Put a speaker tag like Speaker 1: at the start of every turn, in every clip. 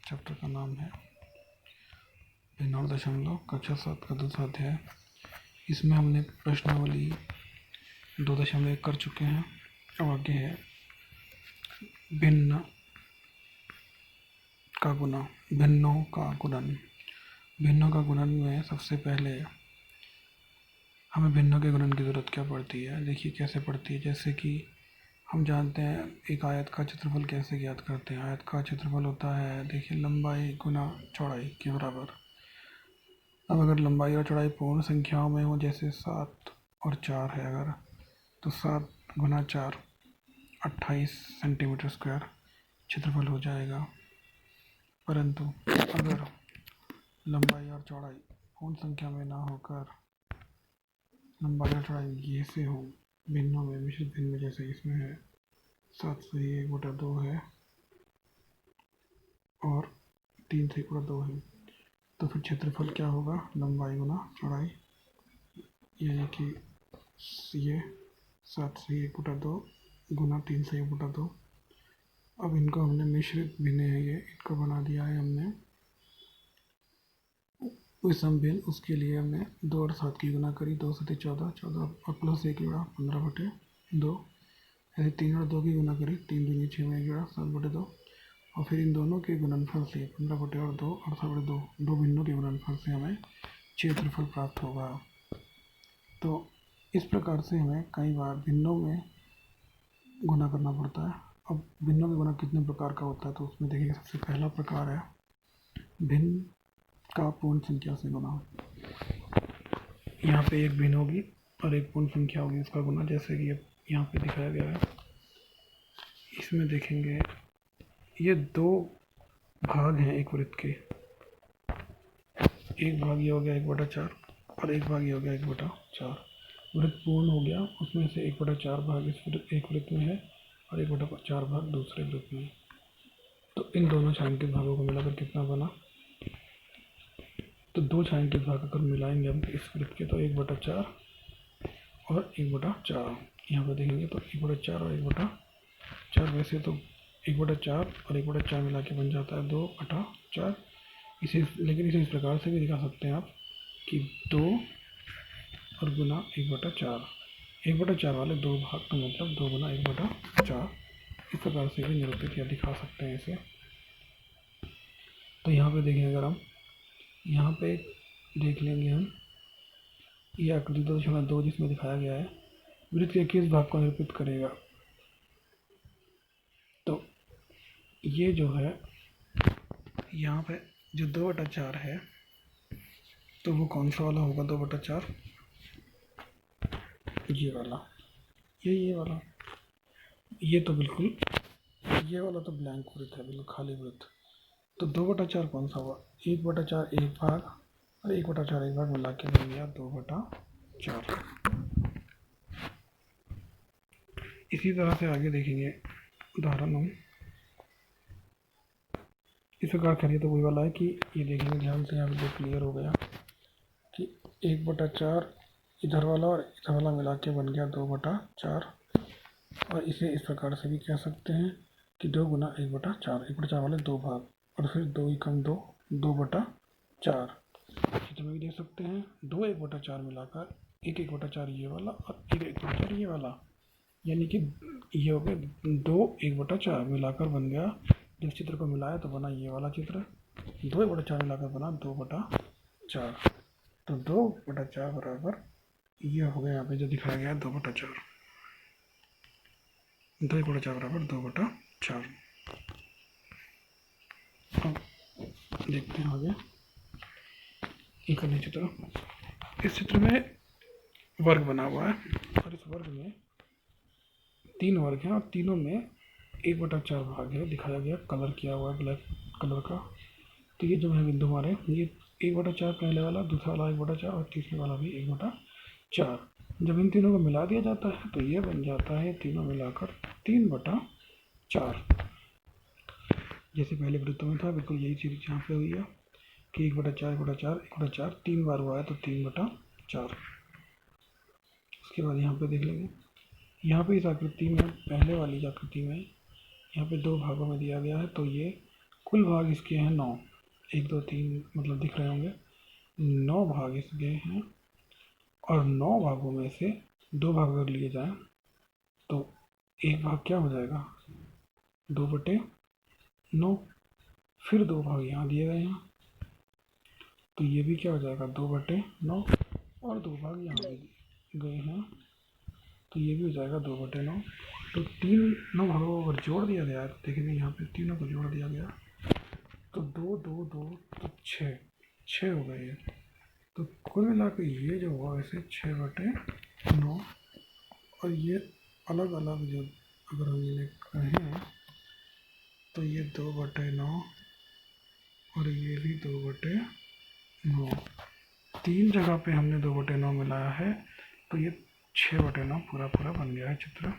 Speaker 1: Chapter का नाम है भिन्न और दशमलव, कक्षा 7 का दूसरा अध्याय। इसमें हमने प्रश्नावली 2.1 कर चुके हैं। अब आगे है भिन्न का गुणा, भिन्नों का गुणन। भिन्नों का गुणन में सबसे पहले हमें भिन्नों के गुणन की ज़रूरत क्या पड़ती है। देखिए कैसे पड़ती है। जैसे कि हम जानते हैं एक आयत का क्षेत्रफल कैसे ज्ञात करते हैं। आयत का क्षेत्रफल होता है, देखिए, लंबाई गुना चौड़ाई के बराबर। अब अगर लंबाई और चौड़ाई पूर्ण संख्याओं में हो, जैसे 7 और 4 है अगर, तो 7 गुना 4 28 सेंटीमीटर स्क्वायर क्षेत्रफल हो जाएगा। परंतु अगर लंबाई और चौड़ाई पूर्ण संख्या में ना होकर लंबाई और चौड़ाई ये से हो, भिन्नों में, मिश्रित भिन्न में, जैसे इसमें है 7 से 1/2 है और 3 से 1/2 है, तो फिर क्षेत्रफल क्या होगा, लंबाई गुना चौड़ाई, यानी कि ये 7 से 1/2 गुना 3 से 1/2। अब इनको हमने मिश्रित भिन्न है, ये इनको बना दिया है हमने विषम भिन्न। उसके लिए हमने 2 और 7 की गुना करी, 2 7 14 14 और प्लस 1 जोड़ा 15/2। ऐसे 3 और 2 की गुना करी, 3 दूनी 6 में 1 जोड़ा 7/2। और फिर इन दोनों के गुणनफल से 15/2 और 7/2, दो भिन्नों के गुणनफल से हमें क्षेत्रफल प्राप्त होगा। तो इस प्रकार से हमें कई बार भिन्नों में गुणा करना पड़ता है। अब भिन्नों में गुणा कितने प्रकार का होता है, तो उसमें देखिए सबसे पहला प्रकार है भिन्न का पूर्ण संख्या से गुणा। यहाँ पे एक भिन्न होगी और एक पूर्ण संख्या होगी, इसका गुणा, जैसे कि यहाँ पे दिखाया गया है। इसमें देखेंगे ये 2 भाग हैं एक वृत्त के। एक भाग ये हो गया 1/4 और एक भाग ये हो गया 1/4। वृत्त पूर्ण हो गया, उसमें से 1/4 भाग इस एक वृत्त में है और 1/4 भाग दूसरे वृत्त में। तो इन दोनों छायांकित भागों को मिलाकर कितना बना, तो 2 छायांकित भाग अगर मिलाएंगे हम इस वृत्त के, तो 1/4 और 1/4। यहाँ पर देखेंगे तो 1/4 और 1/4, वैसे तो 1/4 और 1/4 मिला के बन जाता है 2/4। लेकिन इसे इस प्रकार से भी दिखा सकते हैं आप कि 2 और गुना 1/4, 1/4 वाले 2 भाग का मतलब 2 गुना 1/4। इस प्रकार से भी निरूपित या दिखा सकते हैं इसे। तो यहाँ पे देखें, अगर हम यहाँ पे देख लेंगे हम ये आकृति 2.2 जिसमें दिखाया गया है वृत्त के किस भाग को निरूपित करेगा। तो ये जो है यहाँ पे जो 2/4 है, तो वो कौन सा वाला होगा 2/4, ये वाला, ये वाला, ये तो बिल्कुल, ये वाला तो ब्लैंक वृत्त है, बिल्कुल खाली वृत्त। तो 2/4 कौन सा हुआ, 1/4 एक भाग और 1/4 एक भाग मिला के बन गया 2/4। इसी तरह से आगे देखेंगे उदाहरण हम। इस प्रकार करिए तो वही वाला है कि ये देखेंगे ध्यान से, यहाँ पे क्लियर हो गया कि 1/4 इधर वाला और इधर वाला मिला के बन गया 2/4। और इसे इस प्रकार से भी कह सकते हैं कि 2 गुना 1/4, 1/4 वाले 2 भाग और फिर 2 ही कम 2, 2/4। चित्र में भी देख सकते हैं 2 1/4 मिलाकर 1 1/4 ये वाला और 1 1/4 ये वाला, यानी कि ये हो गया 2 1/4 मिलाकर बन गया। जब चित्र को मिलाया तो बना ये वाला चित्र, 2 1/4 मिलाकर बना 2/4। तो 2/4 बराबर ये हो गया, यहाँ पे जो दिखाया गया है 2/4, 2 1/4 बराबर 2/4। अब देखते हैं आगे एक अन्य चित्र। इस चित्र में वर्ग बना हुआ है और इस वर्ग में 3 वर्ग हैं और तीनों में 1/4 भाग है, दिखाया गया, कलर किया हुआ है ब्लैक कलर का। तो ये जो है बिंदु हमारे, ये 1/4 पहले वाला, दूसरा वाला 1/4 और तीसरे वाला भी 1/4। जब इन तीनों को मिला दिया जाता है तो ये बन जाता है तीनों मिलाकर 3/4। जैसे पहले वृत्तों में था, बिल्कुल यही चीज़ यहाँ पे हुई है कि 1/4 1/4 1/4 3 बार हुआ है तो 3/4। उसके बाद यहाँ पे देख लेंगे, यहाँ पे इस आकृति में, पहले वाली आकृति में, यहाँ पे 2 भागों में दिया गया है, तो ये कुल भाग इसके हैं 9। 1 2 3 मतलब दिख रहे होंगे। 9 भाग इसके हैं और 9 भागों में से 2 भाग अगर लिए जाएं तो एक भाग क्या हो जाएगा, 2/9। फिर 2 भाग यहाँ दिए गए हैं तो ये भी क्या हो जाएगा, 2/9। और 2 भाग यहाँ भी गए हैं तो ये भी हो जाएगा 2/9। तो 9 भागों को अगर जोड़ दिया गया तो देखेंगे यहाँ पे तीनों को जोड़ दिया गया तो 2 2 2 तो 6 हो गए ये। तो कुल मिला के ये जो हुआ वैसे 6/9। और ये अलग अलग जो अगर हम इन्हें कहें तो ये 2/9 और ये भी 2/9। 3 जगह पे हमने 2/9 मिलाया है तो ये 6/9 पूरा पूरा बन गया है चित्र,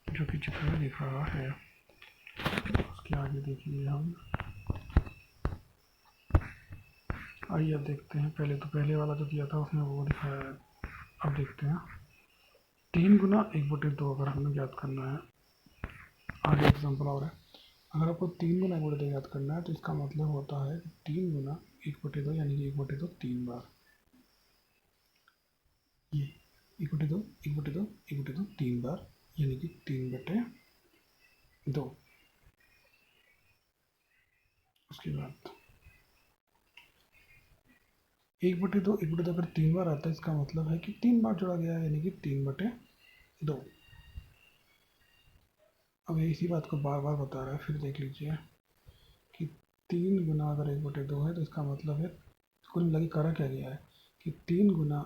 Speaker 1: जो कि चित्र में दिख रहा है। उसके आगे देखिए हम, आइए अब देखते हैं। पहले तो पहले वाला जो दिया था उसमें वो दिखाया है, अब देखते हैं 3 गुना 1/2 अगर हमें ज्ञात करना है। आगे एग्जाम्पल और है, अगर आपको 3 गुना 1/2 याद करना है तो इसका मतलब होता है कि 3 गुना 1/2 यानी कि 1/2 3 बार, ये 1/2 1/2 1/2 3 बार यानी कि 3/2। उसके बाद 1/2 1/2 अगर 3 बार आता है इसका मतलब है कि 3 बार जोड़ा गया है यानी कि 3/2। अब ये इसी बात को बार बार बता रहा है, फिर देख लीजिए कि 3 गुना अगर 1/2 है तो इसका मतलब है कुल मिला के करा क्या गया है कि 3 गुना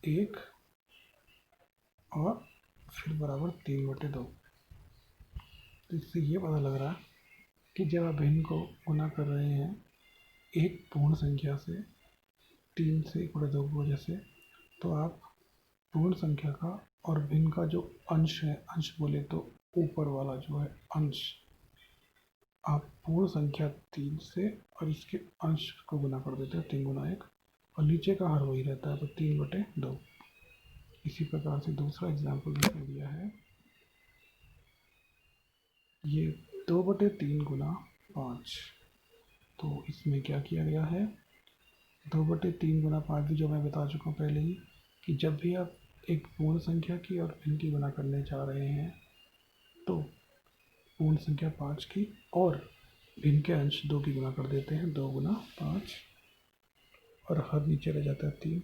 Speaker 1: 1 और फिर बराबर 3/2। तो इससे ये पता लग रहा है कि जब आप भिन्न को गुना कर रहे हैं एक पूर्ण संख्या से, 3 से 1/2 की वजह से, तो आप पूर्ण संख्या का और भिन्न का जो अंश है, अंश बोले तो ऊपर वाला जो है अंश, आप पूर्ण संख्या 3 से और इसके अंश को गुना कर देते हैं 3 गुना 1 और नीचे का हर वही रहता है तो 3/2। इसी प्रकार से दूसरा एग्जाम्पल इसमें दिया है, ये 2/3 गुना 5। तो इसमें क्या किया गया है, 2/3 गुना 5 भी जो मैं बता चुका हूँ पहले ही कि जब भी आप एक पूर्ण संख्या की और भिन्न की गुना करने जा रहे हैं तो पूर्ण संख्या 5 की और भिन्न के अंश 2 की गुना कर देते हैं, 2 गुना 5 और हर नीचे रह जाता है 3।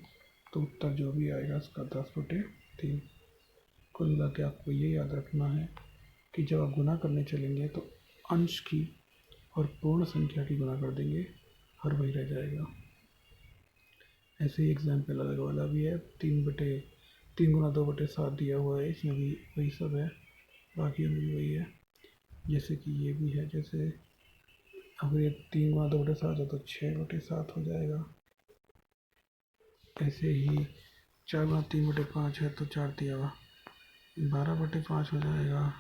Speaker 1: तो उत्तर जो भी आएगा उसका 10/3। कुल मिला के आपको ये याद रखना है कि जब आप गुना करने चलेंगे तो अंश की और पूर्ण संख्या की गुना कर देंगे, हर वही रह जाएगा। ऐसे ही एग्जाम्पल अलग वाला भी है, 3 गुना 2/7 दिया हुआ है, इसमें भी वही सब है, बाकी में भी वही है। जैसे कि ये भी है, जैसे अगर ये 3 गुना 2/7 है तो 6/7 हो जाएगा। ऐसे ही 4 गुना 3/5 है तो 4 दिया हुआ 12/5 हो जाएगा।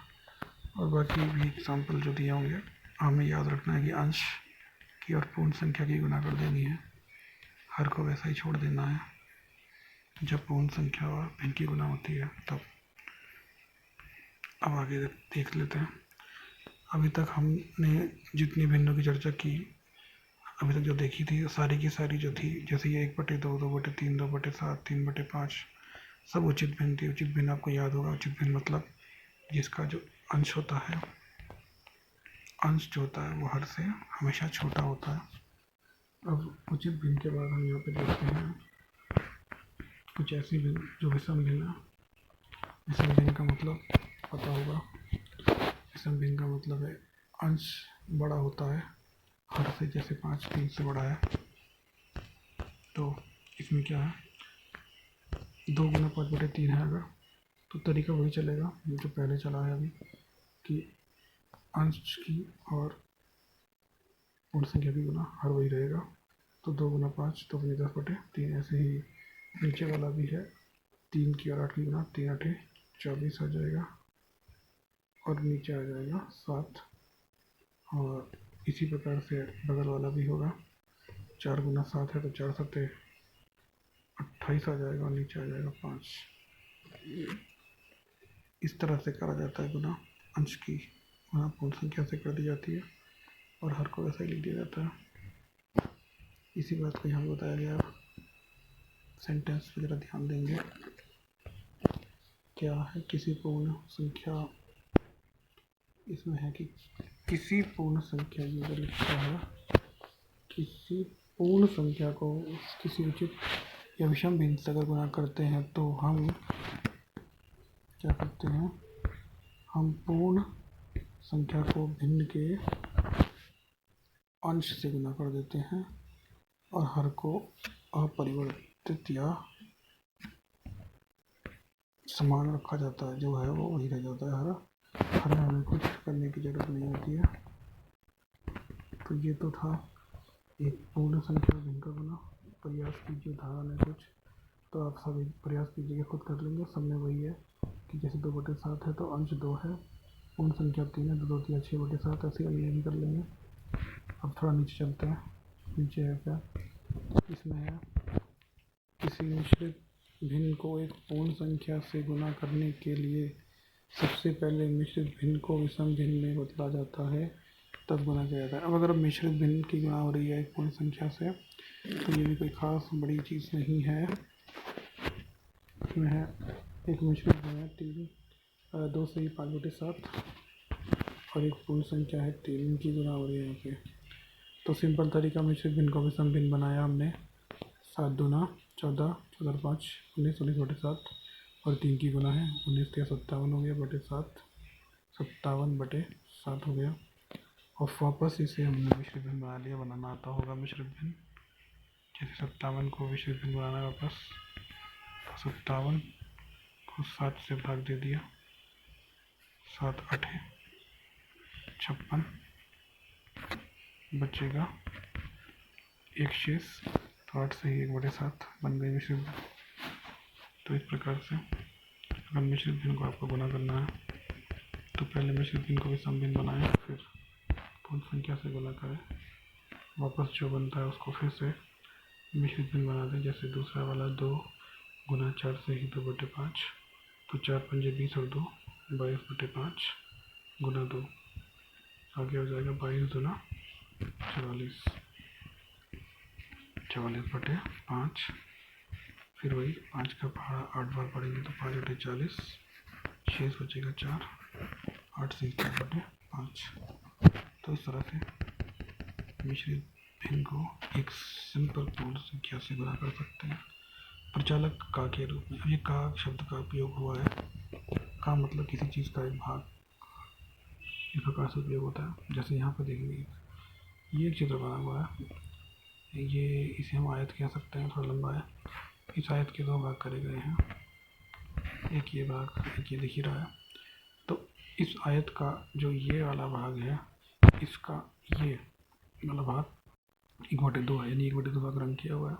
Speaker 1: और बाकी भी एग्जाम्पल जो दिए होंगे हमें याद रखना है कि अंश की और पूर्ण संख्या की गुना कर देनी है, हर को वैसा ही छोड़ देना है जब पूर्ण संख्या और भिन्न की गुना होती है तब। अब आगे देख लेते हैं। अभी तक हमने जितनी भिन्नों की चर्चा की, अभी तक जो देखी थी सारी की सारी जो थी, जैसे ये 1/2 2/3 2/7 3/5 सब उचित भिन्न थी। उचित भिन्न आपको याद होगा, उचित भिन्न मतलब जिसका जो अंश होता है, अंश जो होता है वो हर से हमेशा छोटा होता है। अब उचित भिन्न के बाद हम यहाँ पे देखते हैं कुछ ऐसी भिन्न जो विषम भिन्न है। विषम भिन्न का मतलब पता होगा, विषम भिन्न का मतलब है अंश बड़ा होता है हर से, जैसे 5 3 से बड़ा है। तो इसमें क्या है, 2 गुना 5/3 है अगर, तो तरीका वही चलेगा जो पहले चला है अभी कि अंश की और पूर्ण संख्या की गुना हर वही रहेगा। तो 2 गुना 5 तो अपनी 10/3। ऐसे ही नीचे वाला भी है, 3 की और 8 की गुना 3 8 24 आ जाएगा और नीचे आ जाएगा 7। और इसी प्रकार से बगल वाला भी होगा, 4 गुना 7 है तो 4 7 28 आ जाएगा और नीचे आ जाएगा 5। इस तरह से करा जाता है गुना। अंश की गुना पूर्ण संख्या से कर दी जाती है और हर को वैसा ही लिख दिया जाता है। इसी बात को यहाँ बताया गया। सेंटेंस पे ज़रा ध्यान देंगे। क्या है किसी पूर्ण संख्या, इसमें है कि किसी पूर्ण संख्या में अगर लिखा है किसी पूर्ण संख्या को किसी उचित या विषम भिन्न से अगर गुणा करते हैं तो हम क्या करते हैं, हम पूर्ण संख्या को भिन्न के अंश से गुणा कर देते हैं और हर को अपरिवर्तित या समान रखा जाता है, जो है वो वही रह जाता है। हर में हमें कुछ करने की ज़रूरत नहीं होती है। तो ये तो था एक पूर्ण संख्या भिन्न का गुना। प्रयास कीजिए, उदाहरण है कुछ, तो आप सभी प्रयास कीजिएगा, खुद कर लेंगे। सब में वही है कि जैसे 2/7 है तो अंश 2 है, पूर्ण संख्या 3 है, 2 2 6/7, ऐसे अन्य भी कर लेंगे। अब थोड़ा नीचे चलते हैं। नीचे है क्या, इसमें है किसी मिश्रित भिन्न को एक पूर्ण संख्या से गुणा करने के लिए सबसे पहले मिश्रित भिन्न को विषम भिन्न में बदला जाता है, तब गुणा किया जाता है। अब अगर मिश्रित भिन्न की गुणा हो रही है एक पूर्ण संख्या से, तो ये भी कोई खास बड़ी चीज़ नहीं है। इसमें है एक मिश्रित भिन्न है 2 से 5/7 और एक पूर्ण संख्या है 3 की गुणा हो रही है यहाँ पे। तो सिंपल तरीका, मिश्रित भिन्न को विषम भिन्न बनाया हमने। 7 दूना 14, 14 5 19, 19/7 और 3 की गुना है 19 3 57 हो गया बटे 7, 57/7 हो गया। और वापस इसे हमने मिश्रित भिन्न बना लिया। बनाना आता होगा मिश्रित भिन्न, जैसे 57 को मिश्रित भिन्न बनाना है वापस, 57 को 7 से भाग दे दिया, 7 8 56, बचेगा 1 शेष, तो 8 से ही 1/7 बन गई मिश्रित भिन्न। तो इस प्रकार से अगर मिश्रित भिन्न को आपको गुणा करना है तो पहले मिश्रित भिन्न को विषम भिन्न बनाएं, फिर पूर्ण संख्या से गुणा करें, वापस जो बनता है उसको फिर से मिश्रित भिन्न बना दें। जैसे दूसरा वाला 2 गुना 4 से ही 2/5, तो 4 पंजे 20 और 2 22/5 गुना 2, आगे हो जाएगा 22 दूना 44, 44/5। फिर वही 5 का पहाड़ा 8 बार पढ़ेंगे तो 5/40, शेष बचेगा 4, 8 से 4/5। तो इस तरह से मिश्रित भिन्न को एक सिंपल पूर्ण संख्या से गुणा कर सकते हैं प्रचालक का के रूप में। अब ये का शब्द का उपयोग हुआ है। का मतलब किसी चीज़ का एक भाग, इस प्रकार से उपयोग होता है। जैसे यहाँ पर देखेंगे, ये एक चित्र बना हुआ है, ये इसे हम आयत कह सकते हैं, थोड़ा लंबा है। इस आयत के 2 भाग करे गए हैं, एक ये भाग, एक ये दिख ही रहा है। तो इस आयत का जो ये वाला भाग है, इसका ये वाला भाग 1/2 है, यानी 1/2 भाग रंग किया हुआ है।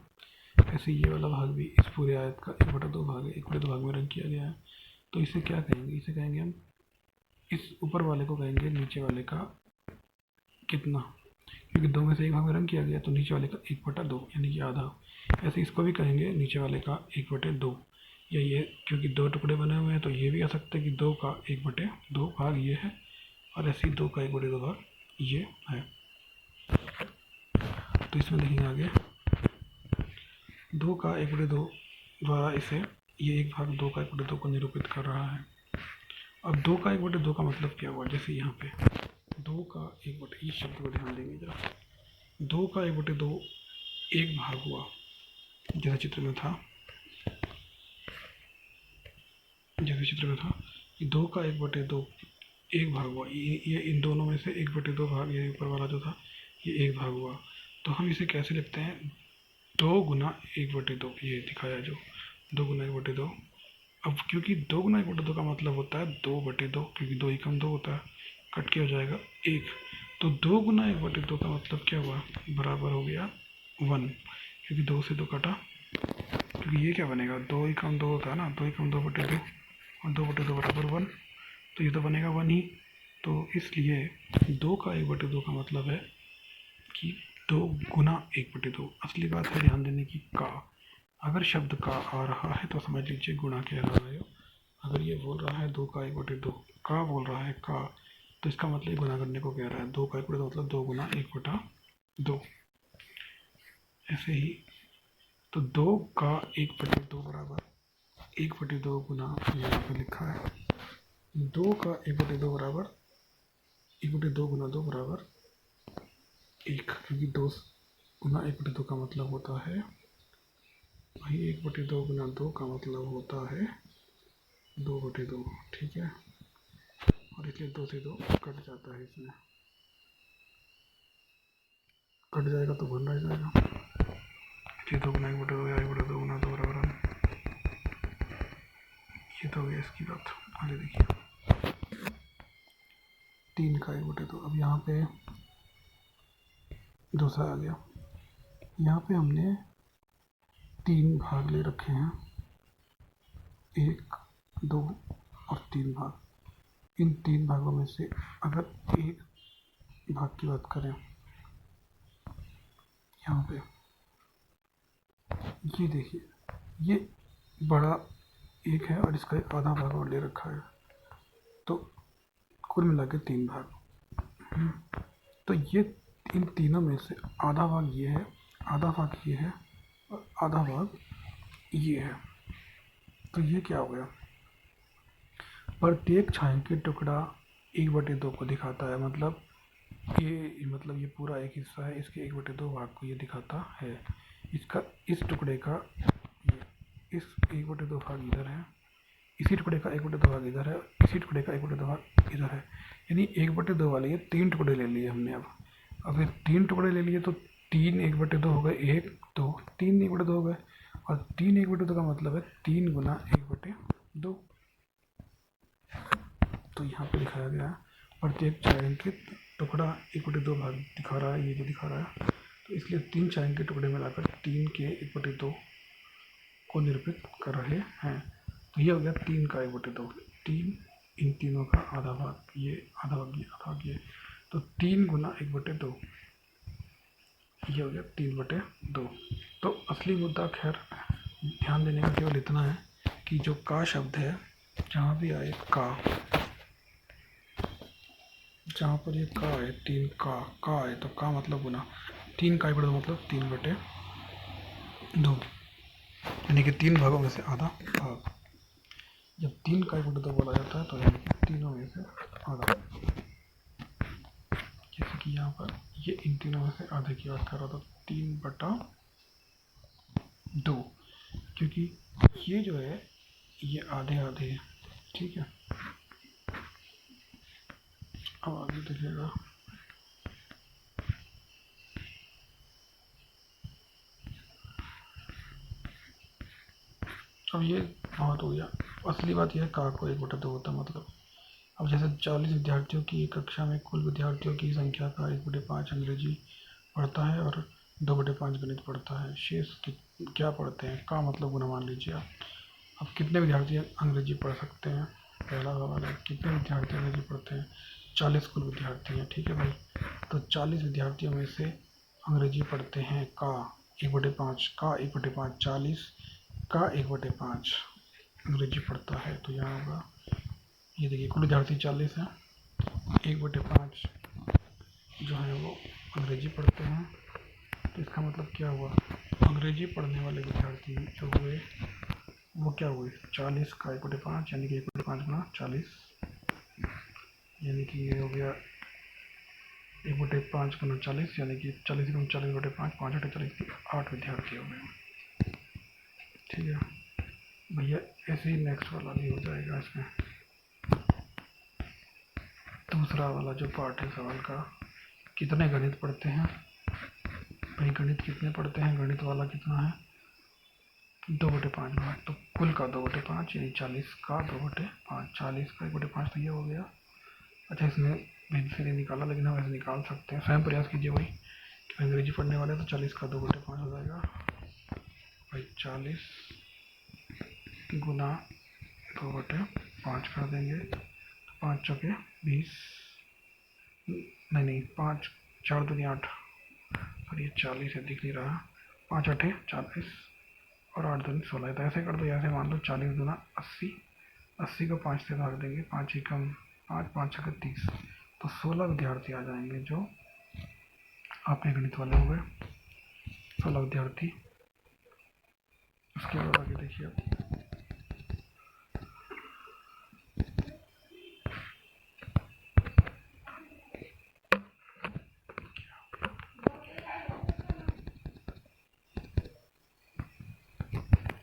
Speaker 1: ऐसे ये वाला भाग भी इस पूरे आयत का 1/2 भाग है, 1/2 भाग में रंग किया गया है। तो इसे क्या कहेंगे, इसे कहेंगे हम, इस ऊपर वाले को कहेंगे नीचे वाले का कितना, क्योंकि 2 में से 1 भाग में रंग किया गया, तो नीचे वाले का 1/2 यानी कि आधा। ऐसे इसको भी कहेंगे नीचे वाले का 1/2, या ये क्योंकि 2 टुकड़े बने हुए हैं तो ये भी आ सकता है कि 2 का 1/2 भाग ये है, और ऐसे ही 2 का 1/2 भाग ये है। तो इसमें देखेंगे आगे 2 का 1/2 द्वारा इसे ये एक भाग 2 का 1/2 को निरूपित कर रहा है। अब 2 का 1/2 का मतलब क्या हुआ, जैसे यहाँ पे 2 का 1/2, इस शब्द को ध्यान देंगे जरा, 2 का 1/2 एक भाग हुआ, जैसे चित्र में था, कि 2 का 1/2 एक भाग हुआ। ये इन दोनों में से 1/2 भाग, ये ऊपर वाला जो था ये एक भाग हुआ। तो हम इसे कैसे लिखते हैं, 2 गुना 1/2, ये दिखाया जो 2 गुना 1/2। अब क्योंकि 2 गुना 1/2 का मतलब होता है 2/2, क्योंकि 2 एकम 2 होता है, कट के हो जाएगा 1। तो 2 गुना 1/2 का मतलब क्या हुआ, बराबर हो गया 1, क्योंकि 2 से 2 कटा, क्योंकि ये क्या बनेगा, 2 एकम 2 होता है ना, 2 एकम 2/2 और 2/2 बराबर 1, तो ये तो बनेगा 1 ही। तो इसलिए 2 का 1/2 का मतलब है कि 2 गुना 1/2। असली बात है ध्यान देने की, का। अगर शब्द का आ रहा है तो समझ लीजिए गुणा कह रहा है। अगर ये बोल रहा है 2 का 1/2, का बोल रहा है का, तो इसका मतलब ये गुना करने को कह रहा है। 2 का 1/2 मतलब 2 गुना 1/2। ऐसे ही तो 2 का 1/2 बराबर 1/2 गुना, यहाँ पे लिखा है 2 का 1/2 बराबर 1/2 गुना 2 बराबर 1, क्योंकि 2 गुना 1/2 का मतलब होता है वही 1/2 गुना 2 का मतलब होता है 2/2। ठीक है, और इसलिए 2 से 2 कट जाता है, इसमें कट जाएगा तो बन रह जाएगा। ये 2 गुना 1/2 या 1/2 गुना 2 बराबर है। ये तो हो गया इसकी बात। आगे देखिए 3 का 1/2। अब यहाँ पे दूसरा आ गया। यहाँ पे हमने 3 भाग ले रखे हैं, 1, 2 और 3 भाग। इन 3 भागों में से अगर एक भाग की बात करें, यहाँ पे ये देखिए, ये बड़ा 1 है और इसका एक आधा भाग और ले रखा है, तो कुल मिला के 3 भाग। तो ये इन तीनों में से आधा भाग ये है, आधा भाग ये है और आधा भाग ये है। तो ये क्या हो गया, प्रत्येक छायांकित टुकड़ा 1/2 को दिखाता है। मतलब ये पूरा एक हिस्सा है, इसके 1/2 भाग को ये दिखाता है। इसका इस टुकड़े का इस 1/2 भाग इधर है, इसी टुकड़े का 1/2 भाग इधर है, इसी टुकड़े का 1/2 भाग इधर है। यानी 1/2 वाले ये 3 टुकड़े ले लिए हमने। अब ये 3 टुकड़े ले लिए तो 3 1/2 हो गए, 1 2 3 1/2 हो गए, और 3 1/2 का मतलब है 3 गुना 1/2। तो यहाँ पे दिखाया गया है प्रत्येक छायांकित टुकड़ा 1/2 भाग दिखा रहा है, ये जो दिखा रहा है। तो इसलिए 3 छायांकित टुकड़े मिलाकर 3 के 1/2 को निरूपित कर रहे हैं। तो ये हो गया 3 का 1/2। 3 इन तीनों का आधा भाग, ये आधा भाग, ये आधा भाग, ये, तो 3 गुना 1/2 ये हो गया 3/2। तो असली मुद्दा खैर ध्यान देने का केवल इतना है कि जो का शब्द है, जहाँ भी आए का, जहाँ पर ये का है, 3 का है, तो का मतलब गुना, 3 का 1/2 मतलब 3/2, यानी कि 3 भागों में से आधा भाग। जब 3 का 1/2 बोला जाता है तो यानी कि तीनों में से आधा, जैसे कि यहाँ पर ये इन तीनों में से आधे की बात कर रहा था, 3/2, क्योंकि ये जो है ये आधे आधे है। ठीक है, अब आगे देखिएगा। अब ये बहुत हो गया। असली बात यह है का को 1/2 होता है, मतलब अब जैसे 40 विद्यार्थियों की कक्षा में कुल विद्यार्थियों की संख्या का 1/5 अंग्रेजी पढ़ता है और 2/5 गणित पढ़ता है। शेष क्या पढ़ते हैं, का मतलब गुना मान लीजिए आप। अब कितने विद्यार्थी अंग्रेजी पढ़ सकते हैं, पहला सवाल है, कितने विद्यार्थी अंग्रेजी पढ़ते हैं। 40 कुल विद्यार्थी हैं, ठीक है भाई। तो 40 विद्यार्थियों में से अंग्रेजी पढ़ते हैं का 1/5, का 1/5, 40 का 1/5 अंग्रेजी पढ़ता है। तो यहाँ होगा, ये देखिए कुल विद्यार्थी 40 हैं, 1/5 जो है वो अंग्रेजी पढ़ते हैं। तो इसका मतलब क्या हुआ, अंग्रेजी पढ़ने वाले विद्यार्थी जो हुए वो क्या हुए, 40 का 1/5 यानी कि 1/5 गुना 40, यानी कि ये हो गया 1/5 गुना 40, यानी कि 40 गुना 40/5, 5 8 40 की 8 विद्यार्थी हो गए। ठीक है भैया, ऐसे ही नेक्स्ट वाला भी हो जाएगा। इसमें दूसरा वाला जो पार्ट है सवाल का, कितने गणित पढ़ते हैं। भाई गणित कितने पढ़ते हैं, गणित वाला कितना है 2/5 भाग, तो कुल का 2/5 यानी 40 का 2/5, 40 का 1/5 तो ये हो गया। अच्छा इसमें मैंने से नहीं निकाला, लेकिन हम ऐसे निकाल सकते हैं, स्वयं प्रयास कीजिए भाई। अंग्रेजी पढ़ने वाले तो 40 का 2/5 हो जाएगा भाई, 40 गुना 2/5 कर देंगे, 5 चौके 20, नहीं 5 4 दूनी 8, और ये 40 है दिख नहीं रहा, 5 8 40 और 8 दूनी 16। तो ऐसे कर दो, ऐसे मान लो 40 दूना 80, 80 को 5 से भाग देंगे, 5 एकम 5, 5 छक्के 30, तो 16 विद्यार्थी आ जाएंगे जो आपके गणित वाले हो गए, 16 विद्यार्थी। उसके बाद आगे देखिए आप,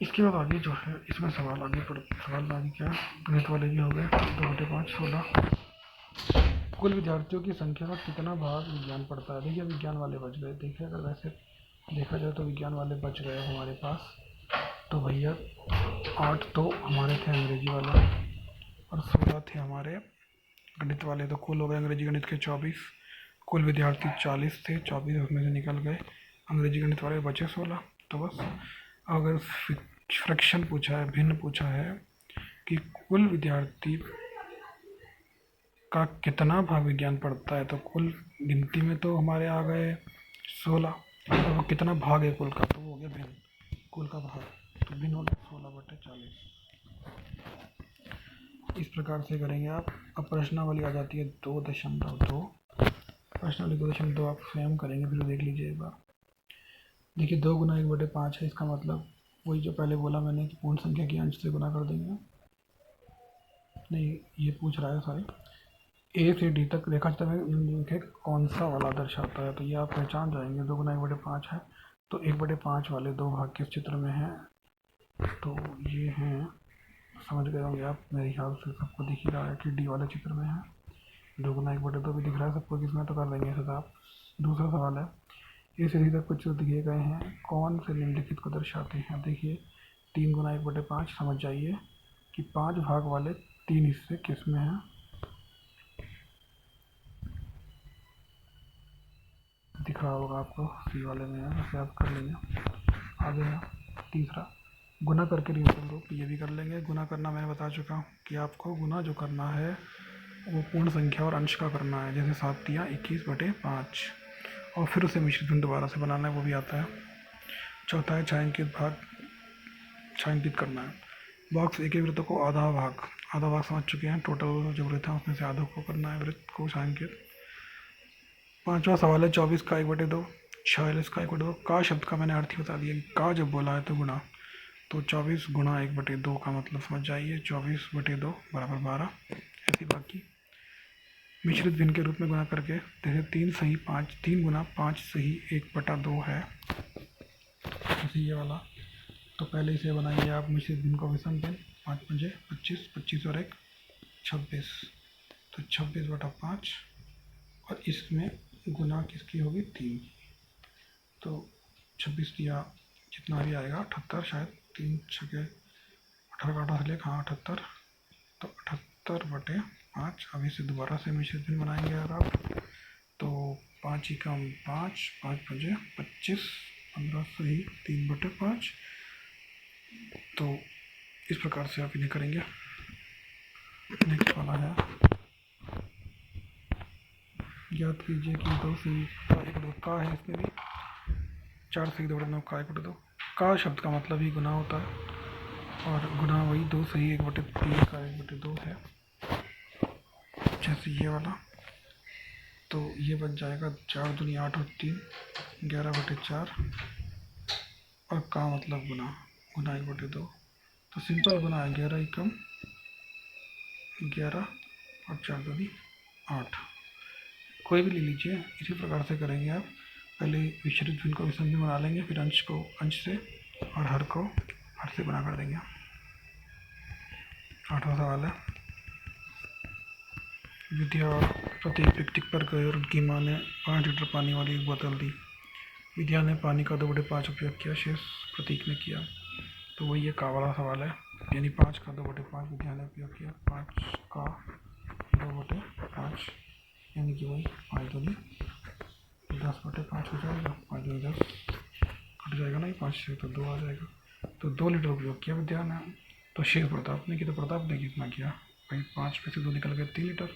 Speaker 1: इसके बाद आगे जो है इसमें सवाल आगे क्या, गणित वाले भी हो गए। 2/5 16। कुल विद्यार्थियों की संख्या का कितना भाग विज्ञान पढ़ता है। देखिए विज्ञान वाले बच गए। देखिए अगर वैसे देखा जाए तो विज्ञान वाले बच गए हमारे पास, तो भैया 8 तो हमारे थे अंग्रेजी वाले और 16 थे हमारे गणित वाले। तो कुल हो गए अंग्रेजी गणित के 24। कुल विद्यार्थी 40 थे, 24 उसमें से निकल गए, अंग्रेजी गणित वाले बचे 16। तो बस अगर फ्रैक्शन पूछा है, भिन्न पूछा है कि कुल विद्यार्थी का कितना भाग विज्ञान पढ़ता है, तो कुल गिनती में तो हमारे आ गए 16, और वो कितना भाग है कुल का, तो वो हो गया भिन्न, कुल का भाग, तो भिन्न हो गया 16/40। इस प्रकार से करेंगे आप। अब प्रश्नावली आ जाती है 2.2। प्रश्नावली 2.2 आप स्वयं करेंगे, फिर देख लीजिए एक बार। देखिए 2 गुना 1/5 है, इसका मतलब वही जो पहले बोला मैंने कि पूर्ण संख्या के अंश से गुना कर देंगे। नहीं, ये पूछ रहा है सॉरी, ए से डी तक रेखाचित्र में कौन सा वाला दर्शाता है, तो ये आप पहचान जाएंगे। 2 गुना 1/5 है, तो 1/5 वाले दो भाग किस चित्र में हैं, तो ये हैं, समझ गए होंगे आप मेरे ख्याल से, सबको दिख ही रहा है कि डी वाले चित्र में है। 2 गुना 1/2 भी दिख रहा है सबको, किसमें, तो कर देंगे ऐसा आप। दूसरा सवाल है, ए से डी तक कुछ दिए गए हैं, कौन से निम्नलिखित को दर्शाते हैं। देखिए 3 गुना 1/5 समझ जाइए कि 5 भाग वाले 3 हिस्से किस में हैं, दिख रहा होगा आपको, सी वाले में है, वैसे आप कर लेंगे। आगे है तीसरा, गुना करके न्यूनतम रूप, ये भी कर लेंगे। गुना करना मैंने बता चुका हूँ कि आपको गुना जो करना है वो पूर्ण संख्या और अंश का करना है, जैसे 7 दिया 21/5, और फिर उसे मिश्रित भिन्न दोबारा से बनाना है, वो भी आता है। चौथा है छायांकित भाग, छायांकित करना है। बॉक्स एक वृत्त को आधा भाग समझ चुके हैं, टोटल जो वृत्त है उसमें से आधों को करना है वृत्त को छायांकित। पांचवा सवाल है 24 का 1/2, 46 का 1/2। का शब्द का मैंने अर्थ ही बता दिया, का जब बोला है तो गुणा, तो 24 गुणा 1/2 का मतलब समझ जाइए, 24/2 बराबर 12। ऐसी बाकी मिश्रित भिन्न के रूप में गुणा करके, जैसे 3 गुना 5 सही 1/2 है, जैसे ये वाला। तो पहले इसे बनाइए आप मिश्रित भिन्न को विषम भिन्न, 5 पंजे 25, 25 और 1 26, तो 26/5, और इसमें गुना किसकी होगी, 3 की, तो 26 दिया जितना भी आएगा 78, शायद 3 छके 18 का 18 से लेकर, हाँ 78, तो 78/5। अब इसे दोबारा से मिश्रित भिन्न बनाएंगे अगर आप, तो 5 ही कम 5, 5 पंजे 25, 15 सही 3/5। तो इस प्रकार से आप इन्हें करेंगे। नेक्स्ट वाला है, याद कीजिए कि 2 सही का 1/2 का है, इसमें भी 4 सही 2/9 का 1/2। का शब्द का मतलब ही गुना होता है, और गुना वही 2 सही 1/3 का 1/2 है, जैसे ये वाला। तो ये बन जाएगा 4 दूनी 8 और 3 11/4, और का मतलब गुना, गुना 1/2, तो सिंपल गुना है, 11 एकम 11 और 4 दूनी 8, कोई भी ले लीजिए। इसी प्रकार से करेंगे आप, पहले मिश्रित भिन्न को विषम भिन्न बना लेंगे, फिर अंश को अंश से और हर को हर से गुणा कर देंगे। 8वां सवाल है, विद्या और प्रत्येक पिकनिक पर गए और उनकी माँ ने 5 लीटर पानी वाली एक बोतल दी। विद्या ने पानी का 2/5 उपयोग किया, शेष प्रतीक ने किया। तो वही ये का वाला सवाल है, यानी 5 का 2/5 विद्या ने उपयोग किया, 5 का 2/5, यानी कि वही 5 दूनी 10/5 हो जाएगा, 5 दूनी 10 कट जाएगा ना, 5 से तो 2 आ जाएगा। तो 2 लीटर उपयोग किया विद्या ने, तो शेष प्रताप ने किया, तो प्रताप ने कितना किया भाई, 5 में से 2 निकल गए, 3 लीटर।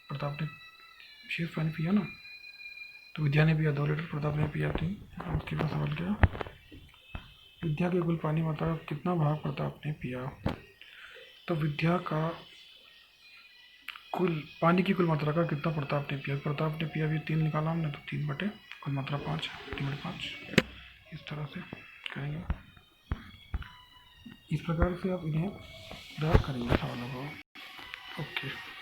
Speaker 1: प्रताप ने शेष पानी पिया ना, तो विद्या ने पिया 2 लीटर, प्रताप ने पिया 3। उसके बाद सवाल क्या, विद्या के कुल पानी मात्रा का कितना भाग प्रताप ने पिया। तो विद्या का कुल पानी की कुल मात्रा का कितना प्रताप ने पिया? प्रताप ने पिया अभी 3 निकाला हमने, तो 3 बटे कुल मात्रा 5 है, 3/5। इस तरह से करेंगे। इस प्रकार से आप इन्हें प्रयास करेंगे सवालों को। ओके।